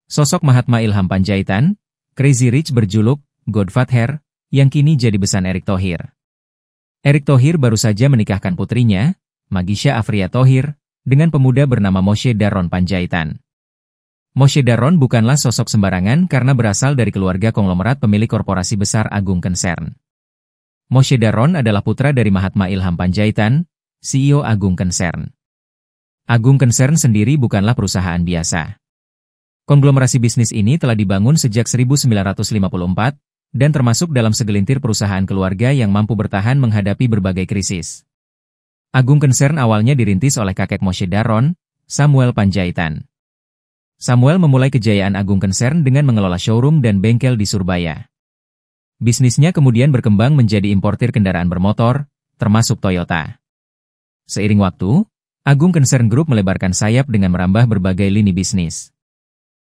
Sosok Mahatma Ilham Panjaitan, Crazy Rich berjuluk Godfather, yang kini jadi besan Erick Thohir. Erick Thohir baru saja menikahkan putrinya, Magisha Afria Thohir, dengan pemuda bernama Moshe Daron Panjaitan. Moshe Daron bukanlah sosok sembarangan karena berasal dari keluarga konglomerat pemilik korporasi besar Agung Concern. Moshe Daron adalah putra dari Mahatma Ilham Panjaitan, CEO Agung Concern. Agung Concern sendiri bukanlah perusahaan biasa. Konglomerasi bisnis ini telah dibangun sejak 1954, dan termasuk dalam segelintir perusahaan keluarga yang mampu bertahan menghadapi berbagai krisis. Agung Concern awalnya dirintis oleh kakek Moshe Daron, Samuel Panjaitan. Samuel memulai kejayaan Agung Concern dengan mengelola showroom dan bengkel di Surabaya. Bisnisnya kemudian berkembang menjadi importir kendaraan bermotor, termasuk Toyota. Seiring waktu, Agung Concern Group melebarkan sayap dengan merambah berbagai lini bisnis.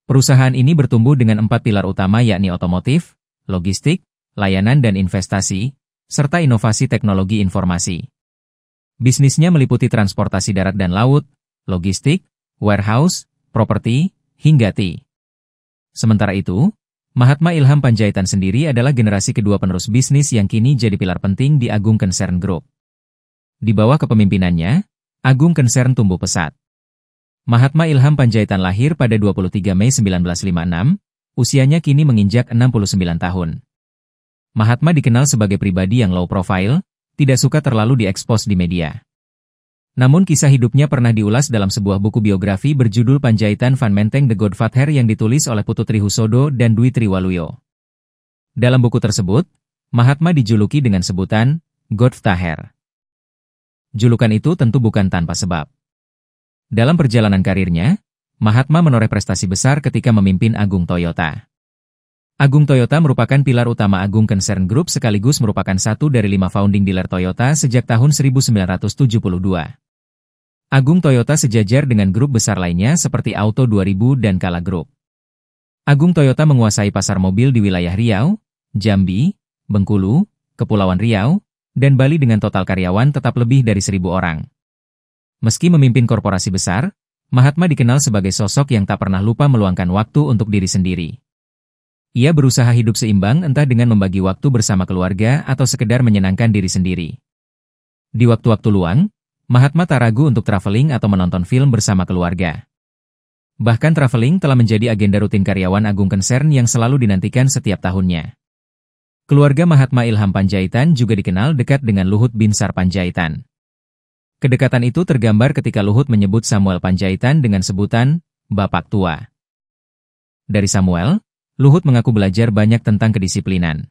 Perusahaan ini bertumbuh dengan 4 pilar utama yakni otomotif, logistik, layanan dan investasi, serta inovasi teknologi informasi. Bisnisnya meliputi transportasi darat dan laut, logistik, warehouse, properti, hingga TI. Sementara itu, Mahatma Ilham Panjaitan sendiri adalah generasi kedua penerus bisnis yang kini jadi pilar penting di Agung Concern Group. Di bawah kepemimpinannya, Agung Concern tumbuh pesat. Mahatma Ilham Panjaitan lahir pada 23 Mei 1956, usianya kini menginjak 69 tahun. Mahatma dikenal sebagai pribadi yang low profile, tidak suka terlalu diekspos di media. Namun kisah hidupnya pernah diulas dalam sebuah buku biografi berjudul Panjaitan Van Menteng The Godfather yang ditulis oleh Putu Trihusodo dan Dwi Triwaluyo. Dalam buku tersebut, Mahatma dijuluki dengan sebutan Godfather. Julukan itu tentu bukan tanpa sebab. Dalam perjalanan karirnya, Mahatma menoreh prestasi besar ketika memimpin Agung Toyota. Agung Toyota merupakan pilar utama Agung Concern Group sekaligus merupakan satu dari 5 founding dealer Toyota sejak tahun 1972. Agung Toyota sejajar dengan grup besar lainnya seperti Auto 2000 dan Kala Group. Agung Toyota menguasai pasar mobil di wilayah Riau, Jambi, Bengkulu, Kepulauan Riau, dan Bali dengan total karyawan tetap lebih dari 1.000 orang. Meski memimpin korporasi besar, Mahatma dikenal sebagai sosok yang tak pernah lupa meluangkan waktu untuk diri sendiri. Ia berusaha hidup seimbang entah dengan membagi waktu bersama keluarga atau sekedar menyenangkan diri sendiri. Di waktu-waktu luang, Mahatma tak ragu untuk traveling atau menonton film bersama keluarga. Bahkan traveling telah menjadi agenda rutin karyawan Agung Concern yang selalu dinantikan setiap tahunnya. Keluarga Mahatma Ilham Panjaitan juga dikenal dekat dengan Luhut Binsar Panjaitan. Kedekatan itu tergambar ketika Luhut menyebut Samuel Panjaitan dengan sebutan Bapak Tua. Dari Samuel, Luhut mengaku belajar banyak tentang kedisiplinan.